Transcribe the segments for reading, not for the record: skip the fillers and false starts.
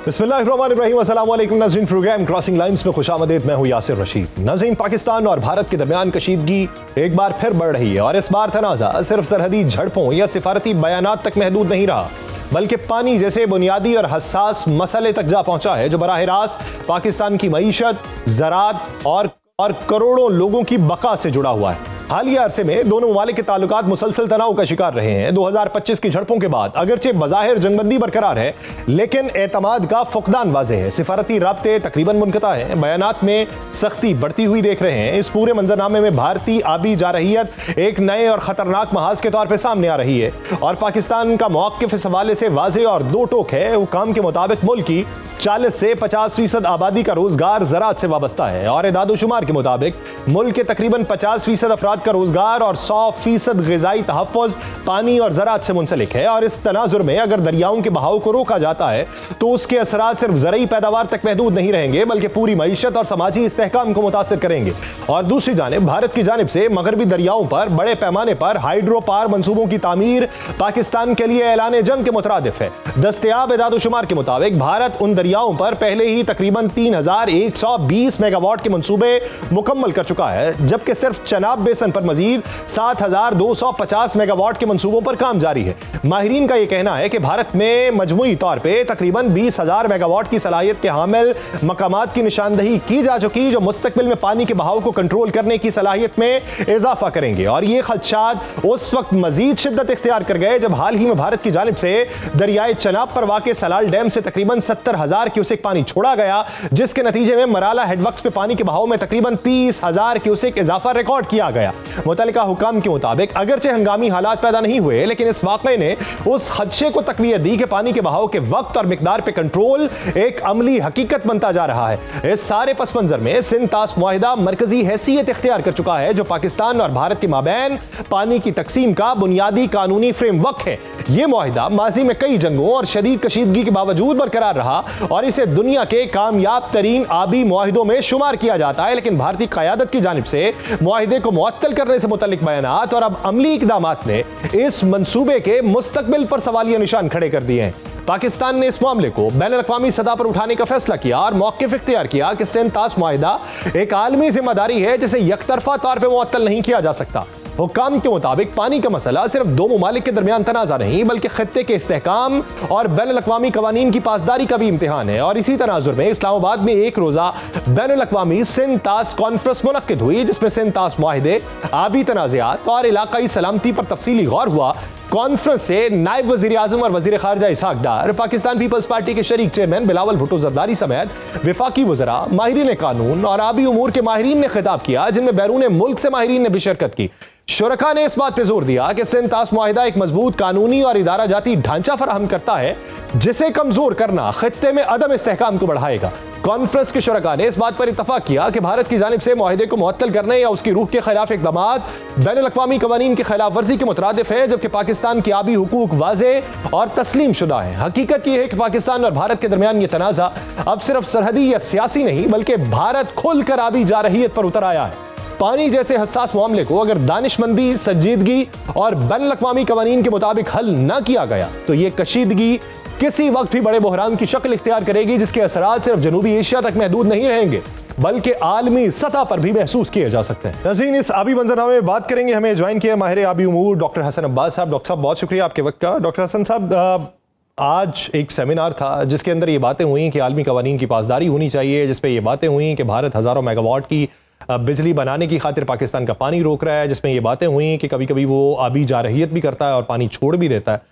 बिस्मिल्लाहिर्रहमानिर्रहीम, अस्सलाम वालेकुम नाज़रीन। प्रोग्राम क्रॉसिंग लाइंस में खुशामदीद। मैं हूं यासिर रशीद। नाज़रीन, पाकिस्तान और भारत के दरमियान कशीदगी एक बार फिर बढ़ रही है और इस बार तनाज़ा सिर्फ सरहदी झड़पों या सिफारती बयानात तक महदूद नहीं रहा, बल्कि पानी जैसे बुनियादी और हसास मसले तक जा पहुंचा है जो बराह रास्त पाकिस्तान की मईशत, ज़राअत और करोड़ों लोगों की बका से जुड़ा हुआ है। हालिया अरसे में दोनों ममालिक के ताल्लुकात मुसलसल तनाव का शिकार रहे हैं। 2025 की झड़पों के बाद अगरचे बज़ाहिर जंगबंदी बरकरार है, लेकिन एतमाद का फुकदान वाज़ेह है। सिफारती राब्ते तकरीबन मुनक़ता है, बयानात में सख्ती बढ़ती हुई देख रहे हैं। इस पूरे मंजरनामे में भारतीय आबी जारहियत एक नए और ख़तरनाक महाज के तौर पर सामने आ रही है और पाकिस्तान का मौक़िफ़ इस हवाले से वाज़ेह और दो टोक है। हुकाम के मुताबिक मुल्क की 40 से 50% आबादी का रोजगार ज़राअत से वाबस्ता है और इदाद-ओ-शुमार के मुताबिक मुल्क के तकरीबन 50% अफराद का रोजगार और 100% ग़िज़ाई तहफ़्फ़ुज़ पानी और ज़राअत से मुंसलिक है। और इस तनाजुर में अगर दरियाओं के बहाव को रोका जाता है तो उसके असरात सिर्फ ज़रई पैदावार तक महदूद नहीं रहेंगे, बल्कि पूरी मईशत और समाजी इस्तेहकाम को मुतासिर करेंगे। और दूसरी जानिब भारत की जानिब से मगरबी दरियाओं पर बड़े पैमाने पर हाइड्रो पावर मंसूबों की तामीर पाकिस्तान के लिए ऐलान जंग के मुतरादिफ है। दस्तयाब इदाद-ओ-शुमार के मुताबिक भारत उन दरियाओं पर पहले ही तकरीबन 3120 मेगावाट के मंसूबे मुकम्मल कर चुका है, जबकि सिर्फ चनाब बेसन पर मजीद 7250 मेगावाट के मंसूबों पर काम जारी है। माहिरीन का यह कहना है कि भारत में मजमूई तौर पर तकरीबन 20,000 मेगावाट की सलाहियत के हामिल मकामात की निशानदही की जा चुकी, जो मुस्तकबिल में पानी के बहाव को कंट्रोल करने की सलाहियत में इजाफा करेंगे। और ये खदशात उस वक्त मजीद शिद्दत इख्तियार कर गए जब हाल ही में भारत की जानिब से दरियाए चनाब पर वाक़े सलाल डैम से तकरीबन 70,000 क्यूसेक पानी छोड़ा गया, जिसके नतीजे में मराला हेडवर्क्स पे पानी के बहाव में तकरीबन 30,000 क्यूसेक इजाफा रिकॉर्ड किया गया। मुतल्लिका हुकाम के मुताबिक अगरचे हंगामी हालात पैदा नहीं हुए, लेकिन इस वाक़े ने उस खदशे को तकवीयत दी कि पानी के बहाव के वक्त और मिकदार पे कंट्रोल एक अमली हकीकत बनता जा रहा है। इस सारे पस मंजर में सिंध तास मुआहिदा मरकजी हैसियत इख्तियार कर चुका है, जो पाकिस्तान और भारत के माबैन पानी की तकसीम का बुनियादी कानूनी फ्रेमवर्क है। यह मुआहिदा माजी में कई जंगों और शदीद कशीदगी के बावजूद बरकरार रहा और इसे दुनिया के कामयाब तरीन आबी मुआहिदों में शुमार किया जाता है। लेकिन भारतीय क़यादत की जानिब से मुआहिदे को मुअत्तल करने से मुतल्लिक बयानात और अब अमली इक़दामात ने इस मंसूबे के मुस्तकबिल पर सवालिया निशान खड़े कर दिए हैं। पाकिस्तान ने इस मामले को बैनुल-अक़वामी सतह पर उठाने का फैसला किया और मौक़िफ़ इख्तियार किया कि सिंध तास मुआहिदा एक आलमी जिम्मेदारी है जिसे यकतरफा तौर पर मुअत्तल नहीं किया जा सकता। हुक्काम के मुताबिक पानी का मसला सिर्फ दो ममालिक के दरमियान तनाज़ा नहीं, बल्कि खत्ते के इस्तेहकाम और बैनुल-अक़वामी क़वानीन की पासदारी का भी इम्तिहान है। और इसी तनाजुर में इस्लामाबाद में एक रोज़ा बैनुल-अक़वामी सिंध तास कॉन्फ्रेंस मुनक्किद हुई, जिसमें सिंध तास मुआहिदे, आबी तनाज़ात और इलाकाई सलामती पर तफसीली गौर हुआ। कॉन्फ्रेंस से नायब वज़ीर आज़म और वज़ीर ख़ारजा इसहाक़ डार, पाकिस्तान पीपल्स पार्टी के शरीक चेयरमैन बिलावल भुट्टो ज़रदारी समेत वफ़ाक़ी वज़रा, माहिरीन कानून और आबी उमूर के माहिरीन ने खिताब किया, जिनमें बैरून मुल्क से माहिरीन ने भी शिरकत की। शुरका ने इस बात पर जोर दिया कि सिंध तास मुआहिदा एक मजबूत कानूनी और इदारा जाती ढांचा फराहम करता है, जिसे कमजोर करना खित्ते में अदम इस्तेहकाम को बढ़ाएगा। कॉन्फ्रेंस के शुरका ने इस बात पर इत्तफाक किया कि भारत की जानिब से मुआहिदे को मुअत्तल करने या उसकी रूह के खिलाफ इक़दामात बैनुल-अक़वामी क़वानीन की खिलाफ वर्जी के मुतरादिफ है, जबकि पाकिस्तान की आबी हुकूक वाज़ेह और तस्लीम शुदा है। हकीकत यह है कि पाकिस्तान और भारत के दरमियान यह तनाज़ा अब सिर्फ सरहदी या सियासी नहीं, बल्कि भारत खुलकर आबी जारहियत पर उतर आया है। पानी जैसे हसास मामले को अगर दानिशमंदी, संजीदगी और बैनुल-अक़वामी क़वानीन के मुताबिक हल न किया गया तो यह कशीदगी किसी वक्त भी बड़े बहरान की शक्ल इख्तियार करेगी, जिसके असरात सिर्फ जनूबी एशिया तक महदूद नहीं रहेंगे, बल्कि आलमी सतह पर भी महसूस किए जा सकते हैं। नाज़रीन, इस आबी मंजरनामे में बात करेंगे। हमें ज्वाइन किया माहिर आबी उमूर डॉक्टर हसन अब्बास साहब। डॉक्टर साहब, बहुत शुक्रिया आपके वक्त का। डॉक्टर हसन साहब, आज एक सेमिनार था जिसके अंदर ये बातें हुई कि आलमी क़वानीन की पासदारी होनी चाहिए, जिसपे ये बातें हुई कि भारत हज़ारों मेगावाट की बिजली बनाने की खातिर पाकिस्तान का पानी रोक रहा है, जिसमें ये बातें हुई कि कभी कभी वो आबी जारहियत भी करता है और पानी छोड़ भी देता है।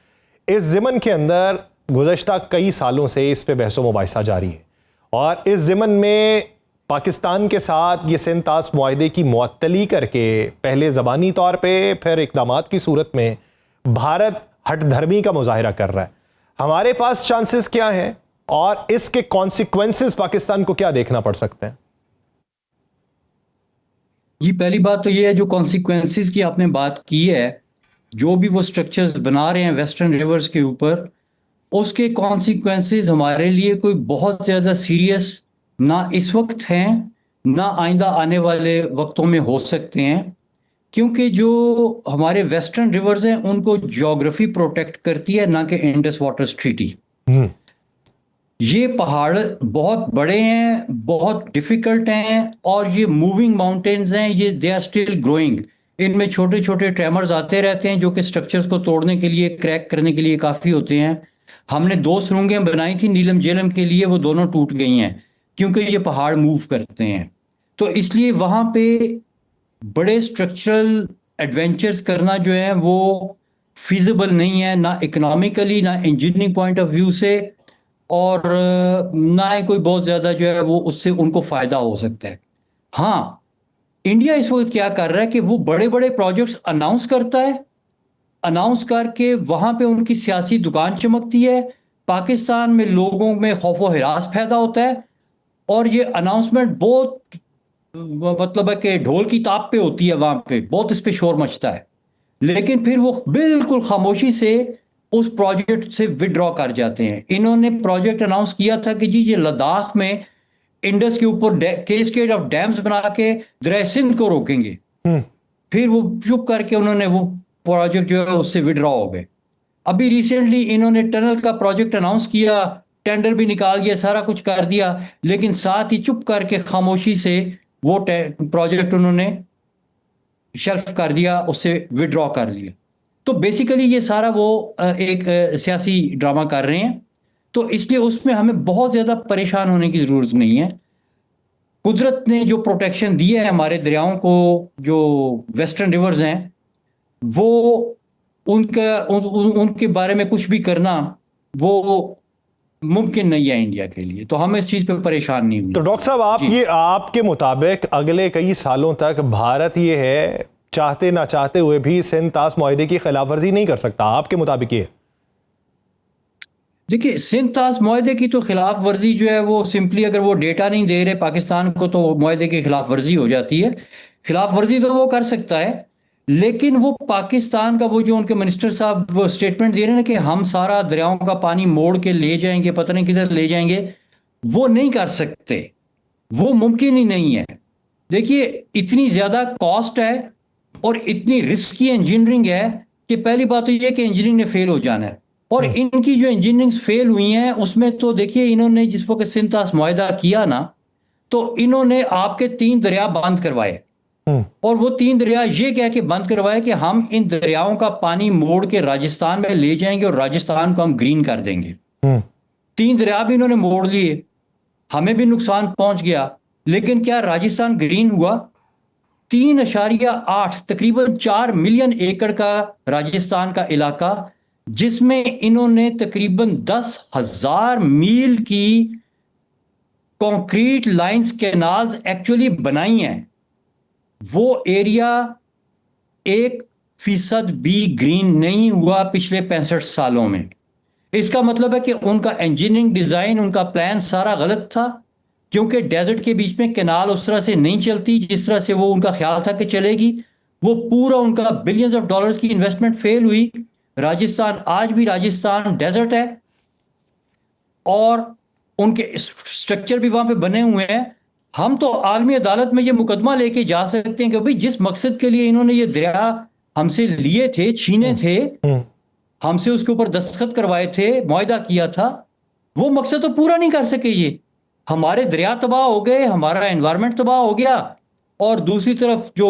इस ज़िमन के अंदर गुज़श्ता कई सालों से इस पे बहस व मुबाहिसा जारी है और इस ज़िमन में पाकिस्तान के साथ ये सिंध तास मुआहिदे की मुअत्तली करके पहले ज़बानी तौर पर फिर इक़दामात की सूरत में भारत हठधर्मी का मुजाहिरा कर रहा है। हमारे पास चांसेस क्या हैं और इसके कॉन्सिक्वेंसेस पाकिस्तान को क्या देखना पड़ सकते हैं? जी, पहली बात तो ये है, जो कॉन्सिक्वेंसेस की आपने बात की है, जो भी वो स्ट्रक्चर्स बना रहे हैं वेस्टर्न रिवर्स के ऊपर, उसके कॉन्सिक्वेंसेस हमारे लिए कोई बहुत ज़्यादा सीरियस ना इस वक्त हैं, ना आइंदा आने वाले वक्तों में हो सकते हैं, क्योंकि जो हमारे वेस्टर्न रिवर्स हैं उनको ज्योग्राफी प्रोटेक्ट करती है, ना कि इंडस वाटर्स ट्रीटी। ये पहाड़ बहुत बड़े हैं, बहुत डिफिकल्ट हैं, और ये मूविंग माउंटेन्स हैं, ये दे आर स्टिल ग्रोइंग। इनमें छोटे छोटे ट्रेमर्स आते रहते हैं जो कि स्ट्रक्चर्स को तोड़ने के लिए, क्रैक करने के लिए काफ़ी होते हैं। हमने दो सुरंगें बनाई थी नीलम झेलम के लिए, वो दोनों टूट गई हैं क्योंकि ये पहाड़ मूव करते हैं। तो इसलिए वहाँ पे बड़े स्ट्रक्चरल एडवेंचर्स करना जो है वो फिजिबल नहीं है, ना इकोनॉमिकली, ना इंजीनियरिंग पॉइंट ऑफ व्यू से, और ना ही कोई बहुत ज़्यादा जो है वो उससे उनको फ़ायदा हो सकता है। हाँ, इंडिया इस वक्त क्या कर रहा है कि वो बड़े बड़े प्रोजेक्ट्स अनाउंस करता है, अनाउंस करके वहाँ पे उनकी सियासी दुकान चमकती है, पाकिस्तान में लोगों में खौफ व हिरास पैदा होता है, और ये अनाउंसमेंट बहुत मतलब है कि ढोल की ताप पे होती है, वहाँ पे बहुत इस पे शोर मचता है, लेकिन फिर वो बिल्कुल खामोशी से उस प्रोजेक्ट से विड्रॉ कर जाते हैं। इन्होंने प्रोजेक्ट अनाउंस किया था कि जी ये लद्दाख में इंडस के ऊपर कैस्केड ऑफ डैम्स बना के दरिया सिंध को रोकेंगे। फिर वो चुप करके उन्होंने वो प्रोजेक्ट जो है उससे विड्रॉ हो गए। अभी रिसेंटली इन्होंने टनल का प्रोजेक्ट अनाउंस किया, टेंडर भी निकाल दिया, सारा कुछ कर दिया, लेकिन साथ ही चुप करके खामोशी से वो प्रोजेक्ट उन्होंने शेल्फ कर दिया, उससे विड्रॉ कर लिया। तो बेसिकली ये सारा वो एक सियासी ड्रामा कर रहे हैं। तो इसलिए उसमें हमें बहुत ज़्यादा परेशान होने की ज़रूरत नहीं है। कुदरत ने जो प्रोटेक्शन दिए है हमारे दरियाओं को, जो वेस्टर्न रिवर्स हैं, वो उनके बारे में कुछ भी करना वो मुमकिन नहीं है इंडिया के लिए, तो हमें इस चीज़ पे परेशान नहीं तो होना डॉक्टर साहब, आप जी। ये आपके मुताबिक अगले कई सालों तक भारत ये है चाहते ना चाहते हुए भी सिंध तास मुआहदे की खिलाफ वर्जी नहीं कर सकता, आपके मुताबिक ये? देखिए, सिंध तास मुआहदे की तो खिलाफ वर्जी जो है वो सिंपली, अगर वो डेटा नहीं दे रहे पाकिस्तान को तो मुआहदे की खिलाफ वर्जी हो जाती है। खिलाफ वर्जी तो वो कर सकता है, लेकिन वो पाकिस्तान का वो जो उनके मिनिस्टर साहब वो स्टेटमेंट दे रहे हैं ना कि हम सारा दरियाओं का पानी मोड़ के ले जाएंगे, पता नहीं किधर ले जाएंगे, वो नहीं कर सकते, वो मुमकिन ही नहीं है। देखिए, इतनी ज़्यादा कॉस्ट है और इतनी रिस्की इंजीनियरिंग है कि पहली बात तो ये कि इंजीनियरिंग ने फेल हो जाना है, और इनकी जो इंजीनियरिंग फेल हुई हैं उसमें तो देखिए, इन्होंने जिस वक्त सिंध तास मुआहदा किया ना, तो इन्होंने आपके 3 दरिया बंद करवाए, और वो 3 दरिया ये कह के बंद करवाए कि हम इन दरियाओं का पानी मोड़ के राजस्थान में ले जाएंगे और राजस्थान को हम ग्रीन कर देंगे। 3 दरिया भी इन्होंने मोड़ लिए, हमें भी नुकसान पहुंच गया, लेकिन क्या राजस्थान ग्रीन हुआ? 3.8 तकरीबन 4 मिलियन एकड़ का राजस्थान का इलाका, जिसमें इन्होंने तकरीबन 10,000 मील की कंक्रीट लाइंस, कैनाल्स एक्चुअली बनाई हैं, वो एरिया 1% भी ग्रीन नहीं हुआ पिछले 65 सालों में। इसका मतलब है कि उनका इंजीनियरिंग डिजाइन, उनका प्लान सारा गलत था, क्योंकि डेजर्ट के बीच में कैनाल उस तरह से नहीं चलती जिस तरह से वो उनका ख्याल था कि चलेगी। वो पूरा उनका बिलियंस ऑफ डॉलर्स की इन्वेस्टमेंट फेल हुई। राजस्थान आज भी राजस्थान डेजर्ट है, और उनके स्ट्रक्चर भी वहां पे बने हुए हैं। हम तो आलमी अदालत में ये मुकदमा लेके जा सकते हैं कि भाई जिस मकसद के लिए इन्होंने ये दरिया हमसे लिए थे, छीने थे, हमसे उसके ऊपर दस्तखत करवाए थे, मुआहदा किया था, वो मकसद तो पूरा नहीं कर सके। ये हमारे दरिया तबाह हो गए, हमारा एनवायरनमेंट तबाह हो गया, और दूसरी तरफ जो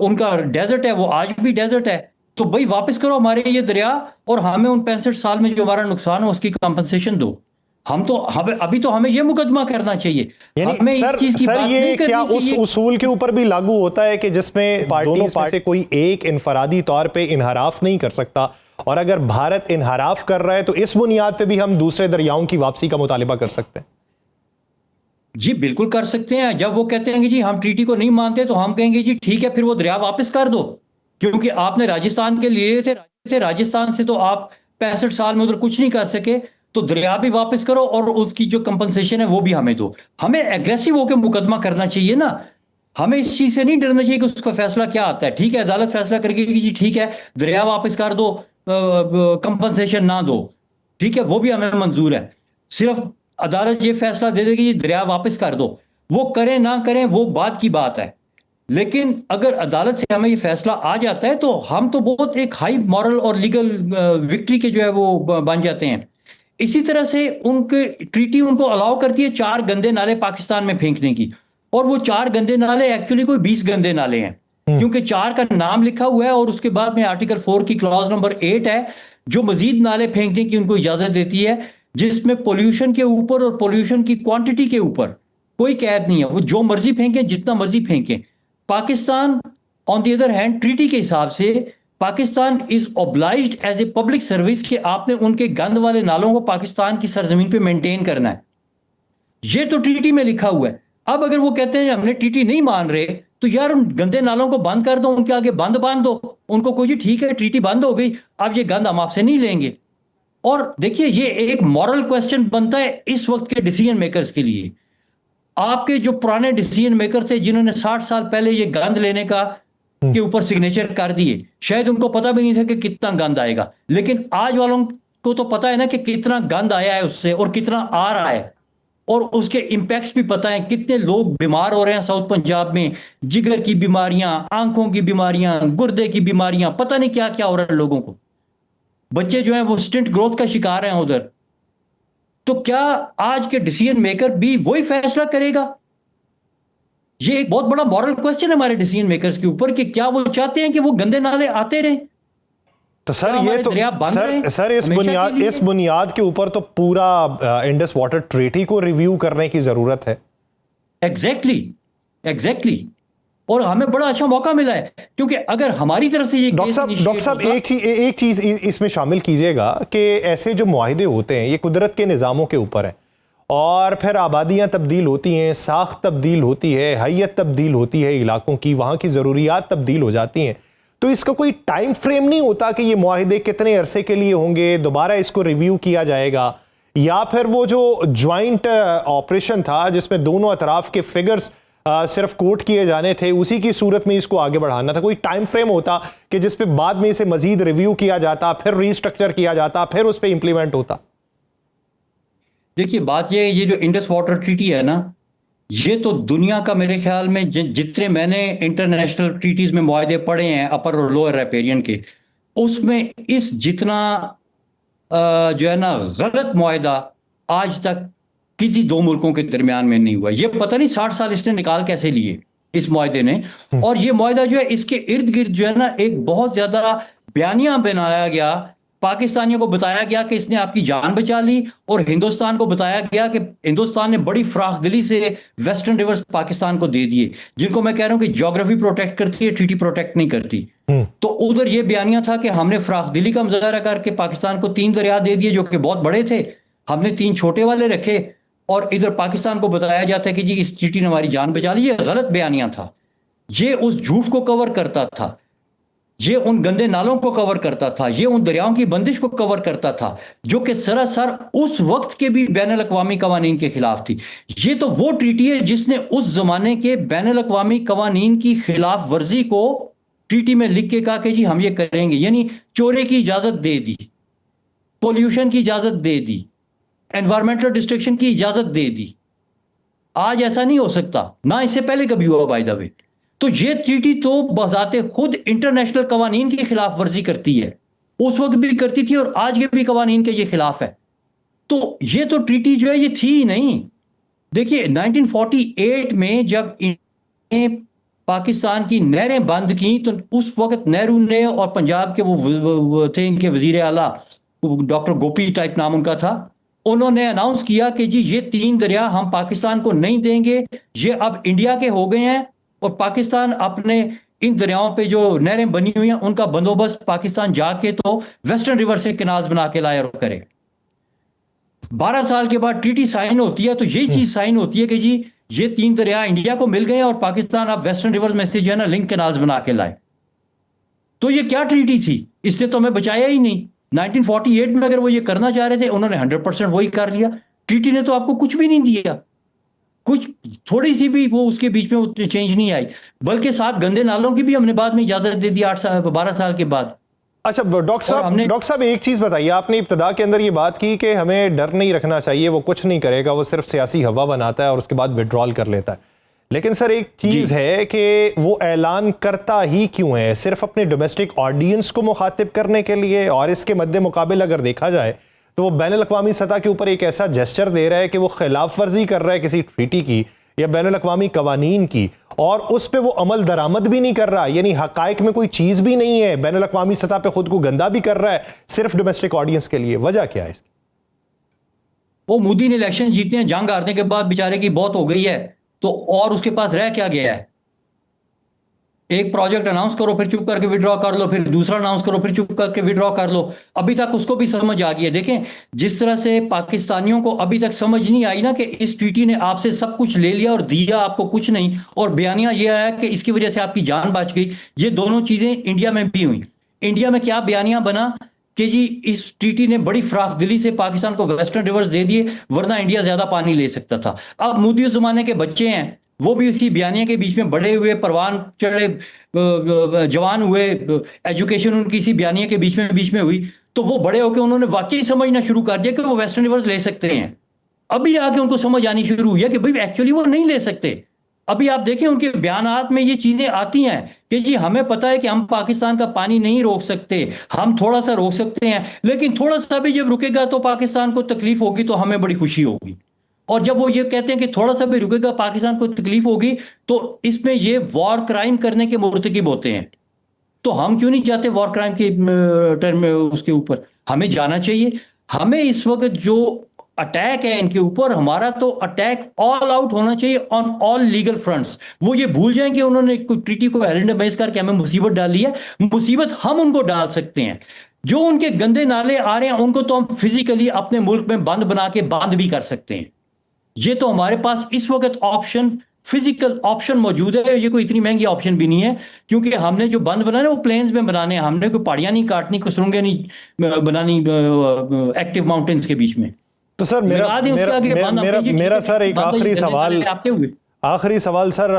उनका डेजर्ट है वो आज भी डेजर्ट है। तो भाई वापस करो हमारे ये दरिया, और हमें उन 65 साल में जो हमारा नुकसान हो उसकी कंपनसेशन दो। हम तो हमें अभी तो हमें ये मुकदमा करना चाहिए। यानी हमें सर, इस चीज की बात ये नहीं क्या करनी उस चाहिए। उसूल के ऊपर भी लागू होता है कि जिसमें दोनों पार्टी से कोई एक इनफरादी तौर पे इनहराफ नहीं कर सकता, और अगर भारत इनहराफ कर रहा है तो इस बुनियाद पे भी हम दूसरे दरियाओं की वापसी का मुतालिबा कर सकते हैं? जी बिल्कुल कर सकते हैं। जब वो कहते हैं कि जी हम ट्रीटी को नहीं मानते, तो हम कहेंगे जी ठीक है, फिर वो दरिया वापस कर दो, क्योंकि आपने राजस्थान के लिए थे, राजस्थान से तो आप 65 साल में उधर कुछ नहीं कर सके, तो दरिया भी वापस करो और उसकी जो कंपनसेशन है वो भी हमें दो। हमें एग्रेसिव होकर मुकदमा करना चाहिए ना, हमें इस चीज से नहीं डरना चाहिए कि उसका फैसला क्या आता है। ठीक है, अदालत फैसला करेगी कि जी ठीक है दरिया वापस कर दो, कंपनसेशन ना दो, ठीक है, वो भी हमें मंजूर है। सिर्फ अदालत ये फैसला दे देगी जी दरिया वापस कर दो, वो करें ना करें वो बात की बात है। लेकिन अगर अदालत से हमें ये फैसला आ जाता है तो हम तो बहुत एक हाई मॉरल और लीगल विक्ट्री के जो है वो बन जाते हैं। इसी तरह से उनके ट्रीटी उनको अलाउ करती है 4 गंदे नाले पाकिस्तान में फेंकने की, और वो 4 गंदे नाले एक्चुअली कोई 20 गंदे नाले हैं, क्योंकि 4 का नाम लिखा हुआ है और उसके बाद में आर्टिकल 4 की क्लॉज नंबर 8 है जो मजीद नाले फेंकने की उनको इजाजत देती है, जिसमें पोल्यूशन के ऊपर और पोल्यूशन की क्वांटिटी के ऊपर कोई कैद नहीं है, वो जो मर्जी फेंके, जितना मर्जी फेंके। Pakistan on the other hand treaty के हिसाब से Pakistan is obliged as a public service कि आपने उनके गंद वाले नालों को पाकिस्तान की सरजमीन पे मेंटेन करना है। ये तो ट्रीटी में लिखा हुआ है। अब अगर वो कहते हैं हमने ट्रीटी नहीं मान रहे, तो यार उन गंदे नालों को बंद कर दो, उनके आगे बंद बांध दो, उनको कोई जी ठीक है ट्रीटी बंद हो गई, अब ये गंद हम आपसे नहीं लेंगे। और देखिए ये एक मॉरल क्वेश्चन बनता है इस वक्त के डिसीजन मेकर्स के लिए। आपके जो पुराने डिसीजन मेकर थे जिन्होंने 60 साल पहले ये गंद लेने का के ऊपर सिग्नेचर कर दिए, शायद उनको पता भी नहीं था कि कितना गंद आएगा, लेकिन आज वालों को तो पता है ना कि कितना गंद आया है उससे और कितना आ रहा है, और उसके इंपैक्ट्स भी पता है। कितने लोग बीमार हो रहे हैं साउथ पंजाब में, जिगर की बीमारियां, आंखों की बीमारियां, गुर्दे की बीमारियां, पता नहीं क्या क्या हो रहा है लोगों को। बच्चे जो हैं वो स्टंट ग्रोथ का शिकार हैं उधर। तो क्या आज के डिसीजन मेकर भी वही फैसला करेगा? ये एक बहुत बड़ा मॉरल क्वेश्चन है हमारे डिसीजन मेकर्स के ऊपर कि क्या वो चाहते हैं कि वो गंदे नाले आते रहें? तो सर ये तो सर इस बुनियाद के ऊपर तो पूरा इंडस वाटर ट्रीटी को रिव्यू करने की जरूरत है। एग्जैक्टली और हमें बड़ा अच्छा मौका मिला है, क्योंकि अगर हमारी तरफ से ये डॉक्टर साहब एक चीज इसमें शामिल कीजिएगा कि ऐसे जो मुआहिदे होते हैं ये कुदरत के निज़ामों के ऊपर है, और फिर आबादियां तब्दील होती हैं, साख तब्दील होती है, हैयत तब्दील होती है इलाकों की, वहां की ज़रूरियात तब्दील हो जाती हैं। तो इसका कोई टाइम फ्रेम नहीं होता कि ये मुआहिदे कितने अरसे के लिए होंगे, दोबारा इसको रिव्यू किया जाएगा, या फिर वो जो ज्वाइंट ऑपरेशन था जिसमें दोनों अतराफ के फिगर्स सिर्फ कोट किए जाने थे, उसी की सूरत में इसको आगे बढ़ाना था? कोई टाइम फ्रेम होता कि जिस पे बाद में इसे मजीद रिव्यू किया जाता, फिर रीस्ट्रक्चर किया जाता, फिर उस पे इंप्लीमेंट होता? देखिए बात ये जो इंडस वाटर ट्रीटी है ना, ये तो दुनिया का मेरे ख्याल में जितने मैंने इंटरनेशनल ट्रीटीज में मुआहदे पढ़े हैं अपर और लोअर रैपेरियन के, उसमें इस जितना जो है ना गलत मुआहदा आज तक किसी 2 मुल्कों के दरमियान में नहीं हुआ। ये पता नहीं 60 साल इसने निकाल कैसे लिए इस मुआहदे ने। और ये मुआहदा जो है इसके इर्द गिर्द जो है ना एक बहुत ज्यादा बयानिया बनाया गया, पाकिस्तानियों को बताया गया कि इसने आपकी जान बचा ली, और हिंदुस्तान को बताया गया कि हिंदुस्तान ने बड़ी फराख दिली से वेस्टर्न रिवर्स पाकिस्तान को दे दिए, जिनको मैं कह रहा हूं कि ज्योग्राफी प्रोटेक्ट करती है, ट्रीटी प्रोटेक्ट नहीं करती। तो उधर ये बयानिया था कि हमने फराख दिली का मुजाहरा करके पाकिस्तान को 3 दरिया दे दिए जो कि बहुत बड़े थे, हमने 3 छोटे वाले रखे, और इधर पाकिस्तान को बताया जाता है कि जी इस ट्रीटी ने हमारी जान बचा ली। ये गलत बयानिया था, ये उस झूठ को कवर करता था, ये उन गंदे नालों को कवर करता था, ये उन दरियाओं की बंदिश को कवर करता था जो कि सरासर उस वक्त के भी बैनुल अक़वामी कवानीन के खिलाफ थी। ये तो वो ट्रीटी है जिसने उस जमाने के बैनुल अक़वामी कवानीन की खिलाफ वर्जी को ट्रीटी में लिख के कहा कि जी हम ये करेंगे, यानी चोरी की इजाजत दे दी, पोल्यूशन की इजाजत दे दी, एनवायरमेंटल डिस्ट्रक्शन की इजाजत दे दी। आज ऐसा नहीं हो सकता, ना इससे पहले कभी हुआ बाय द वे। तो ये ट्रीटी तो बजाते खुद इंटरनेशनल कवानीन की खिलाफ वर्जी करती है, उस वक्त भी करती थी और आज के भी कवानीन के ये खिलाफ है। तो ये तो ट्रीटी जो है ये थी ही नहीं। देखिए 1948 में जब पाकिस्तान की नहरें बंद की, तो उस वक्त नेहरू ने और पंजाब के वो थे इनके वजीर आला डॉक्टर गोपी टाइप नाम उनका था, उन्होंने अनाउंस किया कि जी ये 3 दरिया हम पाकिस्तान को नहीं देंगे, ये अब इंडिया के हो गए हैं, और पाकिस्तान अपने इन दरियाओं पे जो नहरें बनी हुई हैं उनका बंदोबस्त पाकिस्तान जाके तो वेस्टर्न रिवर से कैनाल्स बना के लाया और करे। 12 साल के बाद ट्रीटी साइन होती है, तो यही चीज साइन होती है कि जी ये 3 दरिया इंडिया को मिल गए और पाकिस्तान अब वेस्टर्न रिवर में से जो है ना लिंक कैनाल्स बना के लाए। तो ये क्या ट्रीटी थी? इसने तो हमें बचाया ही नहीं। 1948 में अगर वो ये करना चाह रहे थे, उन्होंने 100% वही कर लिया। ट्रीटी ने तो आपको कुछ भी नहीं दिया, कुछ थोड़ी सी भी वो उसके बीच में चेंज नहीं आई, बल्कि 7 गंदे नालों की भी हमने बाद में इजाजत दे दी 12 साल के बाद। अच्छा डॉक्टर साहब एक चीज बताइए, आपने इब्तिदा के अंदर ये बात की कि हमें डर नहीं रखना चाहिए, वो कुछ नहीं करेगा, वो सिर्फ सियासी हवा बनाता है और उसके बाद विड्रॉल कर लेता है। लेकिन सर एक चीज है कि वो ऐलान करता ही क्यों है? सिर्फ अपने डोमेस्टिक ऑडियंस को मुखातिब करने के लिए? और इसके मद्दे मुकाबिल अगर देखा जाए तो वो बैनुल-अक़वामी सतह के ऊपर एक ऐसा जेस्चर दे रहा है कि वो खिलाफ वर्जी कर रहा है किसी ट्रीटी की या बैनुल-अक़वामी कवानीन की, और उस पे वो अमल दरामद भी नहीं कर रहा, यानी हकायक में कोई चीज भी नहीं है, बैनुल-अक़वामी सतह पे खुद को गंदा भी कर रहा है सिर्फ डोमेस्टिक ऑडियंस के लिए। वजह क्या है इसकी? वो मोदी ने इलेक्शन जीतने हैं, जंग हारने के बाद बेचारे की बहुत हो गई है, तो और उसके पास रह क्या गया है? एक प्रोजेक्ट अनाउंस करो फिर चुप करके विड्रॉ कर लो, फिर दूसरा अनाउंस करो फिर चुप करके विड्रॉ कर लो। अभी तक उसको भी समझ आ गई है। देखें, जिस तरह से पाकिस्तानियों को अभी तक समझ नहीं आई ना कि इस ट्रीटी ने आपसे सब कुछ ले लिया और दिया आपको कुछ नहीं, और बयानिया यह है कि इसकी वजह से आपकी जान बच गई। ये दोनों चीजें इंडिया में भी हुई। इंडिया में क्या बयानिया बना कि जी इस ट्रीटी ने बड़ी फराख दिली से पाकिस्तान को वेस्टर्न रिवर्स दे दिए, वरना इंडिया ज्यादा पानी ले सकता था। अब मोदी उस जमाने के बच्चे हैं, वो भी इसी बयानिया के बीच में बड़े हुए, परवान चढ़े, जवान हुए, एजुकेशन उनकी इसी बयानिया के बीच में हुई, तो वो बड़े होकर उन्होंने वाकई समझना शुरू कर दिया कि वो वेस्टर्न रिवर्स ले सकते हैं। अभी आके उनको समझ आनी शुरू हुई है कि भाई एक्चुअली वो नहीं ले सकते। अभी आप देखें उनके बयानात में ये चीजें आती हैं कि जी हमें पता है कि हम पाकिस्तान का पानी नहीं रोक सकते, हम थोड़ा सा रोक सकते हैं, लेकिन थोड़ा सा भी जब रुकेगा तो पाकिस्तान को तकलीफ होगी, तो हमें बड़ी खुशी होगी। और जब वो ये कहते हैं कि थोड़ा सा भी रुकेगा पाकिस्तान को तकलीफ होगी, तो इसमें ये वॉर क्राइम करने के मुर्तकिब होते हैं। तो हम क्यों नहीं जाते वॉर क्राइम के टर्म में उसके ऊपर? हमें जाना चाहिए। हमें इस वक्त जो अटैक है इनके ऊपर, हमारा तो अटैक ऑल आउट होना चाहिए ऑन ऑल लीगल फ्रंट्स। वो ये भूल जाएं कि उन्होंने ट्रीटी को हेलेंडर बेस करके हमें मुसीबत डाली है। मुसीबत हम उनको डाल सकते हैं। जो उनके गंदे नाले आ रहे हैं उनको तो हम फिजिकली अपने मुल्क में बंद बना के बंद भी कर सकते हैं। ये तो हमारे पास इस वक्त ऑप्शन, फिजिकल ऑप्शन मौजूद है। ये कोई इतनी महंगी ऑप्शन भी नहीं है, क्योंकि हमने जो बंद बनाने वो प्लेन्स में बनाने हैं। हमने कोई पहाड़ियां नहीं काटनी, कोई सुरंगें नहीं बनानी एक्टिव माउंटेन्स के बीच में। तो सर मेरा सर एक आखिरी सवाल सर,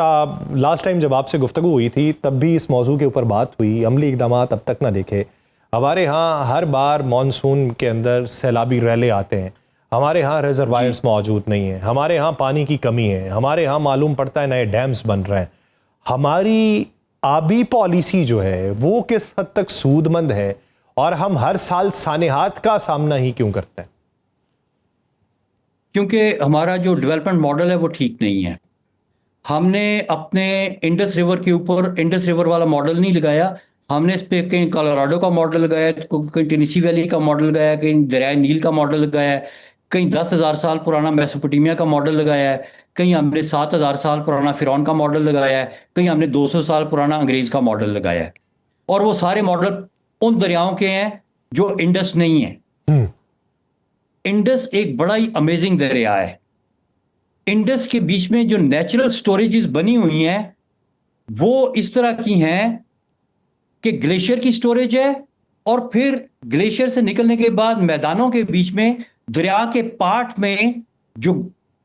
लास्ट टाइम जब आपसे गुफ्तगू हुई थी तब भी इस मौजू के ऊपर बात हुई, अमली इकदाम अब तक ना देखे। हमारे यहाँ हर बार मानसून के अंदर सैलाबी रैले आते हैं, हमारे यहाँ रिजर्वायर्स मौजूद नहीं है, हमारे यहाँ पानी की कमी है, हमारे यहाँ मालूम पड़ता है नए डैम्स बन रहे हैं। हमारी आबी पॉलिसी जो है वो किस हद तक सूदमंद है, और हम हर साल सानेहात का सामना ही क्यों करते हैं? क्योंकि हमारा जो डेवलपमेंट मॉडल है वो ठीक नहीं है। हमने अपने इंडस रिवर के ऊपर इंडस रिवर वाला मॉडल नहीं लगाया। हमने इस पे कहीं कोलोराडो का मॉडल लगाया, कहीं टेनेसी वैली का मॉडल लगाया, कहीं दरियाए नील का मॉडल लगाया, कहीं 10,000 साल पुराना मेसोपोटामिया का मॉडल लगाया है, कहीं हमने 7,000 साल पुराना फिरौन का मॉडल लगाया है, कहीं हमने 200 साल पुराना अंग्रेज का मॉडल लगाया है। और वो सारे मॉडल उन दरियाओं के हैं जो इंडस नहीं है। इंडस एक बड़ा ही अमेजिंग दरिया है। इंडस के बीच में जो नेचुरल स्टोरेजेस बनी हुई हैं वो इस तरह की हैं कि ग्लेशियर की स्टोरेज है, और फिर ग्लेशियर से निकलने के बाद मैदानों के बीच में दरिया के पार्ट में जो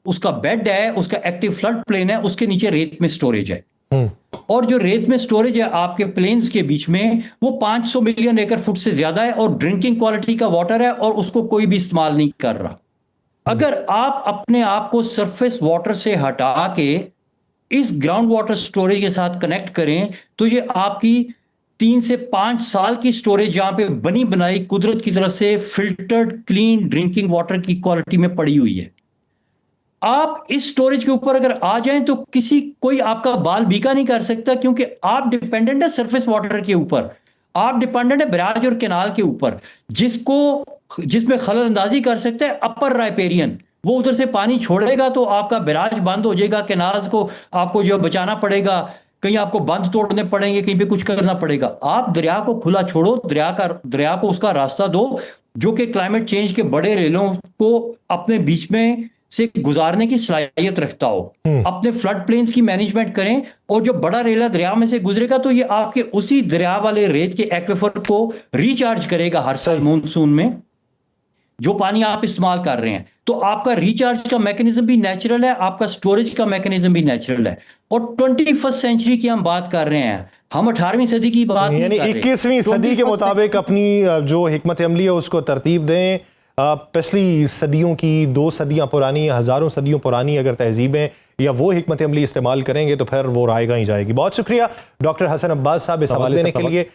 उसका बेड है, उसका एक्टिव फ्लड प्लेन है, उसके नीचे रेत में स्टोरेज है। और जो रेत में स्टोरेज है आपके प्लेन्स के बीच में, वो 500 मिलियन एकड़ फुट से ज्यादा है, और ड्रिंकिंग क्वालिटी का वाटर है, और उसको कोई भी इस्तेमाल नहीं कर रहा। अगर आप अपने आप को सरफेस वाटर से हटा के इस ग्राउंड वाटर स्टोरेज के साथ कनेक्ट करें, तो ये आपकी 3 से 5 साल की स्टोरेज जहां पे बनी बनाई कुदरत की तरफ से फिल्टर्ड क्लीन ड्रिंकिंग वाटर की क्वालिटी में पड़ी हुई है। आप इस स्टोरेज के ऊपर अगर आ जाएं तो कोई आपका बाल बीका नहीं कर सकता, क्योंकि आप डिपेंडेंट है सरफेस वाटर के ऊपर। आप डिपेंडेंट है बराज और कैनाल के ऊपर, जिसमें खलल अंदाजी कर सकते हैं अपर राइपेरियन। वो उधर से पानी छोड़ेगा तो आपका बराज बंद हो जाएगा, कैनाल्स को आपको जो बचाना पड़ेगा, कहीं आपको बंद तोड़ने पड़ेंगे, कहीं पे कुछ करना पड़ेगा। आप दरिया को खुला छोड़ो, दरिया को उसका रास्ता दो, जो कि क्लाइमेट चेंज के बड़े रेलों को अपने बीच में से गुजारने की सलाहियत रखता हो। अपने फ्लड प्लेन्स की मैनेजमेंट करें, और जो बड़ा रेला दरिया में से गुजरेगा तो ये आपके उसी दरिया वाले रेत के एक्वीफर को रिचार्ज करेगा हर साल मानसून में, जो पानी आप इस्तेमाल कर रहे हैं। तो आपका रिचार्ज का मैकेनिज्म भी नेचुरल है, आपका स्टोरेज का मैकेनिज्म भी नेचुरल है। और 21st सेंचुरी की हम बात कर रहे हैं, हम 18वीं सदी की बात नहीं कर रहे। 21वीं सदी के मुताबिक अपनी जो हिकमत अमली है उसको तरतीब दें। पिछली सदियों की, 2 सदियां पुरानी, हज़ारों सदियों पुरानी अगर तहजीबें या वो हिकमत अमली इस्तेमाल करेंगे तो फिर वो आएगा ही जाएगी। बहुत शुक्रिया डॉक्टर हसन अब्बास साहब इस हवाले देने के लिए।